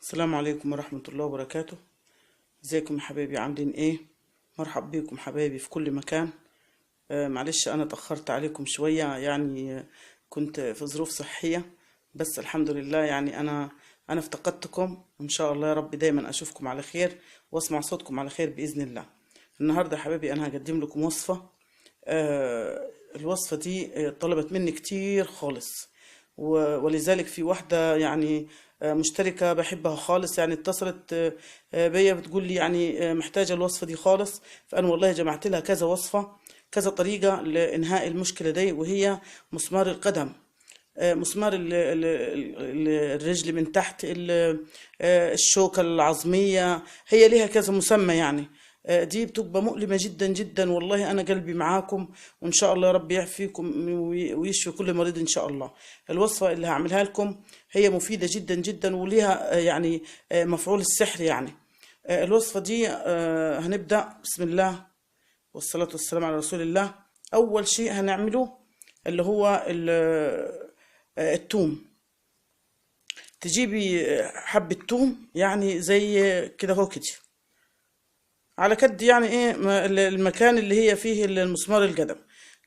السلام عليكم ورحمة الله وبركاته. ازيكم يا حبايبي، عاملين ايه؟ مرحب بيكم حبايبي في كل مكان. معلش انا اتأخرت عليكم شوية، يعني كنت في ظروف صحية، بس الحمد لله. يعني انا افتقدتكم، وان شاء الله يا رب دايما اشوفكم على خير واسمع صوتكم على خير بإذن الله. النهاردة يا حبايبي انا هقدم لكم وصفة. الوصفة دي طلبت مني كتير خالص، ولذلك في واحدة يعني مشتركة بحبها خالص، يعني اتصلت بيا بتقول لي يعني محتاجة الوصفة دي خالص. فأنا والله جمعت لها كذا وصفة، كذا طريقة لإنهاء المشكلة دي، وهي مسمار القدم. مسمار الرجل من تحت، الشوكة العظمية، هي ليها كذا مسمى يعني. دي بتبقى مؤلمة جدا جدا. والله أنا قلبي معاكم، وإن شاء الله يا رب يعافيكم ويشفي كل مريض إن شاء الله. الوصفة اللي هعملها لكم هي مفيدة جدا جدا، وليها يعني مفعول السحر يعني. الوصفة دي هنبدأ بسم الله والصلاة والسلام على رسول الله. أول شيء هنعمله اللي هو التوم. تجيبي حبة توم يعني زي كده اهو كده، على كد يعني ايه المكان اللي هي فيه المسمار القدم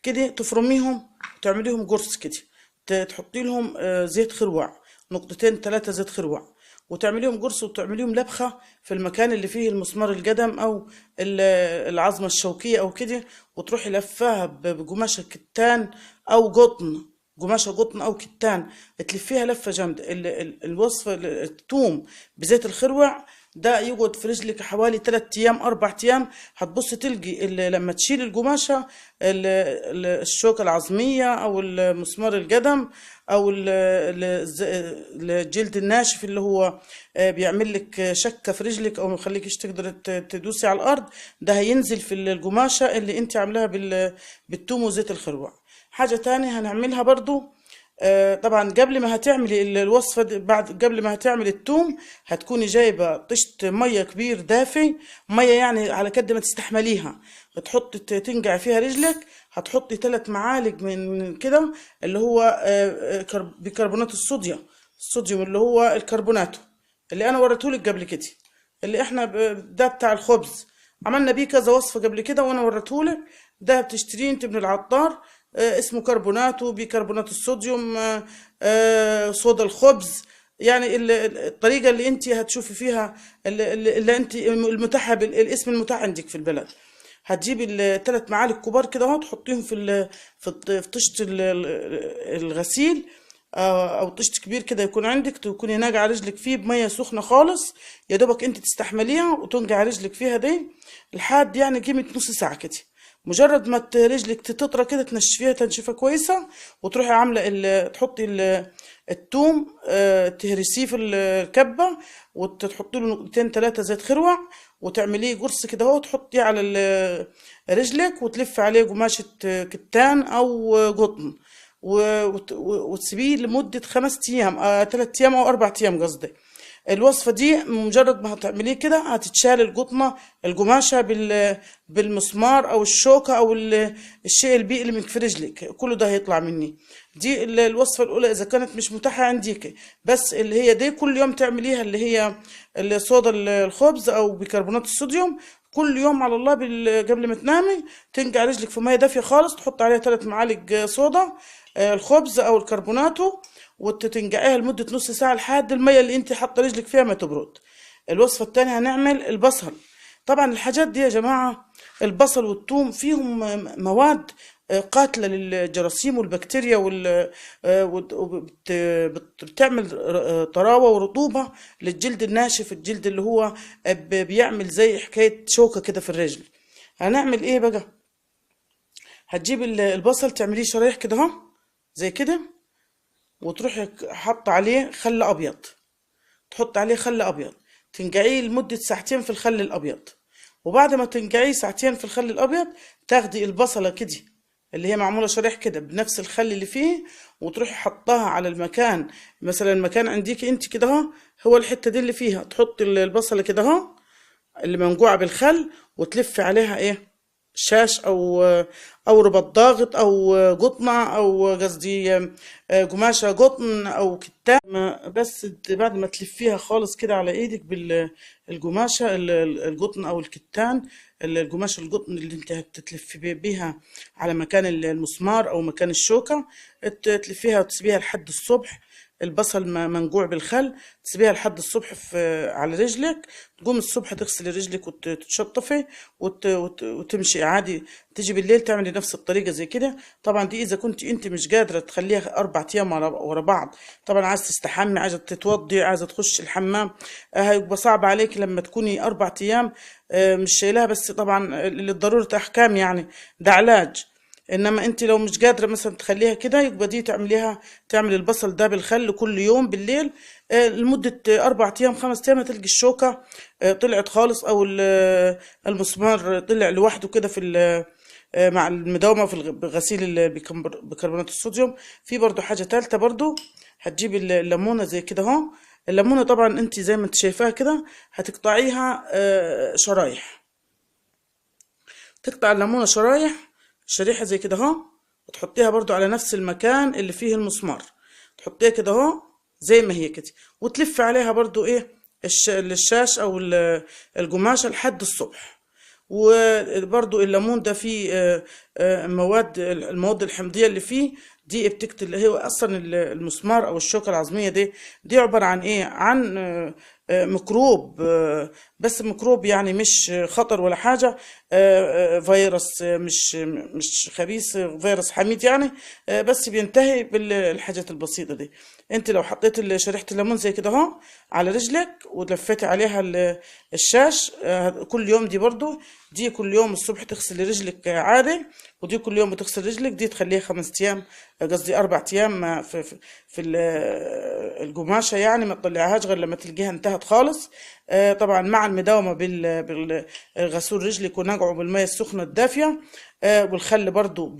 كده، تفرميهم وتعمليهم قرص كده. تحطي لهم زيت خروع، نقطتين ثلاثة زيت خروع، وتعمليهم قرص وتعمليهم لبخة في المكان اللي فيه المسمار القدم أو العظمة الشوكية أو كده، وتروحي لفاها بقماشة كتان أو قطن، قماشة قطن أو كتان، تلفيها لفة جامدة. الوصفة الثوم بزيت الخروع ده يقعد في رجلك حوالي 3 أيام 4 أيام. هتبص تلقي لما تشيل القماشة الشوكة العظمية أو المسمار القدم أو الجلد الناشف اللي هو بيعمل لك شكة في رجلك أو مخليكش تقدر تدوسي على الأرض، ده هينزل في القماشة اللي انت عاملاها بالثوم وزيت الخروع. حاجة تانية هنعملها برضو، طبعا قبل ما هتعملي الوصفة دي، قبل ما هتعملي التوم هتكوني جايبة طشت مية كبير دافي، مية يعني على قد ما تستحمليها، تحطي تنقع فيها رجلك. هتحطي 3 معالق من كده اللي هو بيكربونات الصوديوم اللي هو الكربوناتو اللي انا وريتهولك قبل كده، اللي احنا ده بتاع الخبز، عملنا بيه كذا وصفة قبل كده وانا وريتهولك. ده بتشتريه انت من العطار، اسمه كربوناتو بيكربونات الصوديوم، صودا الخبز. يعني الطريقة اللي انت هتشوفي فيها اللي انت المتاحة الاسم المتاح عندك في البلد. هتجيبي ال3 معالق كبار كده اهو، تحطيهم في طشت الغسيل، او طشت كبير كده يكون عندك، تكوني ناقعه رجلك فيه بميه سخنه خالص، يا دوبك انت تستحمليها وتنقع رجلك فيها دي لحد يعني قيمه نص ساعه كده. مجرد ما رجلك تطرى كده تنشفيها تنشفه كويسه، وتروحي عامله تحطي الثوم، تهرسيه في الكبه، وتحطي له نقطتين 3 زيت خروع، وتعمليه قرص كده اهو، تحطيه على رجلك وتلفي عليه قماشه كتان او قطن، وتسيبيه لمدة 5 أيام، 3 أيام أو 4 أيام قصدي. الوصفة دي مجرد ما هتعمليه كده هتتشال القطنة القماشة بالمسمار أو الشوكة أو الشيء البيئي اللي من في رجلك، كله ده هيطلع مني. دي الوصفة الأولى إذا كانت مش متاحة عندك، بس اللي هي دي كل يوم تعمليها، اللي هي الصودا الخبز أو بيكربونات الصوديوم. كل يوم على الله قبل ما تنامي تنقع رجلك في ميه دافيه خالص، تحط عليها 3 معالق صودا الخبز او الكربوناتو، وتنقعيها لمده نص ساعه لحد الميه اللي انت حاطه رجلك فيها ما تبرد. الوصفه الثانيه هنعمل البصل. طبعا الحاجات دي يا جماعه، البصل والثوم فيهم مواد قاتله للجراثيم والبكتيريا وبتعمل طراوه ورطوبه للجلد الناشف، الجلد اللي هو بيعمل زي حكايه شوكه كده في الرجل. هنعمل ايه بقى؟ هتجيب البصل تعمليه شرايح كده اهو زي كده، وتروحي حط عليه خل ابيض، تحط عليه خل ابيض، تنقعيه لمده 2 ساعة في الخل الابيض. وبعد ما تنقعيه 2 ساعة في الخل الابيض، تاخدي البصله كده اللي هي معموله شرايح كده بنفس الخل اللي فيه، وتروحي حطها على المكان، مثلا المكان عندك انت كده اهو، هو الحته دي اللي فيها تحطي البصله كده اهو اللي منقوعه بالخل، وتلفي عليها ايه شاش او رباط ضاغط او قطنة او قصدي قماشة قطن او كتان. بس بعد ما تلفيها خالص كده على ايدك بالقماشة القطن او الكتان، القماشة القطن اللي انت هتتلفي بيها على مكان المسمار او مكان الشوكة، تلفيها وتسيبيها لحد الصبح. البصل منقوع بالخل، تسيبيها لحد الصبح على رجلك، تقوم الصبح تغسلي رجلك وتتشطفي وتمشي عادي. تيجي بالليل تعملي نفس الطريقة زي كده. طبعا دي إذا كنت أنت مش قادرة تخليها 4 أيام ورا بعض، طبعا عايزة تستحمي، عايزة تتوضي، عايزة تخش الحمام، هيبقى صعب عليك لما تكوني 4 أيام مش شايلاها. بس طبعا للضرورة أحكام يعني، ده علاج. انما انت لو مش قادره مثلا تخليها كده، يبقى دي تعمل البصل ده بالخل كل يوم بالليل لمده 4 ايام 5 ايام، هتلقي الشوكه طلعت خالص، او المسمار طلع لوحده كده في مع المداومه في غسيل بيكربونات الصوديوم. في برضو حاجه ثالثه برضو، هتجيب الليمونه زي كده اهو. الليمونه طبعا انت زي ما انت شايفاها كده هتقطعيها شرايح. تقطع الليمونه شريحة زي كده اهو، وتحطيها برضو على نفس المكان اللي فيه المسمار، تحطيها كده اهو زي ما هي كده، وتلف عليها برضو ايه الشاش او القماشة لحد الصبح. وبرضو الليمون ده فيه المواد الحمضية اللي فيه دي بتقتل، هي اصلا المسمار او الشوكة العظمية دي عبارة عن ايه؟ عن ميكروب، بس ميكروب يعني مش خطر ولا حاجة، فيروس مش خبيث، فيروس حميد يعني، بس بينتهي بالحاجات البسيطة دي. انت لو حطيت شريحة الليمون زي كده اهو على رجلك ولفيتي عليها الشاش كل يوم، دي كل يوم الصبح تغسلي رجلك عادي، ودي كل يوم بتغسل رجلك، دي تخليها 5 ايام، قصدي 4 ايام في القماشة يعني، ما تطلعهاش غير لما تلقيها انتهت خالص. طبعا مع المداومة بالغسول رجلك ونقعه بالمية السخنة الدافية، والخل برضو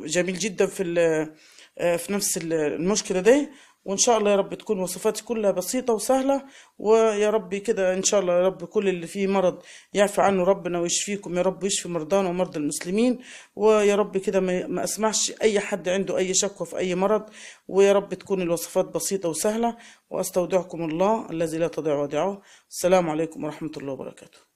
جميل جدا في نفس المشكلة دي. وإن شاء الله يا رب تكون وصفاتي كلها بسيطة وسهلة، ويا رب كده إن شاء الله يا رب كل اللي فيه مرض يعفى عنه ربنا ويشفيكم يا رب، ويشفي مرضانا ومرضى المسلمين. ويا رب كده ما أسمعش أي حد عنده أي شكوى في أي مرض، ويا رب تكون الوصفات بسيطة وسهلة. وأستودعكم الله الذي لا تضيع ودائعه. السلام عليكم ورحمة الله وبركاته.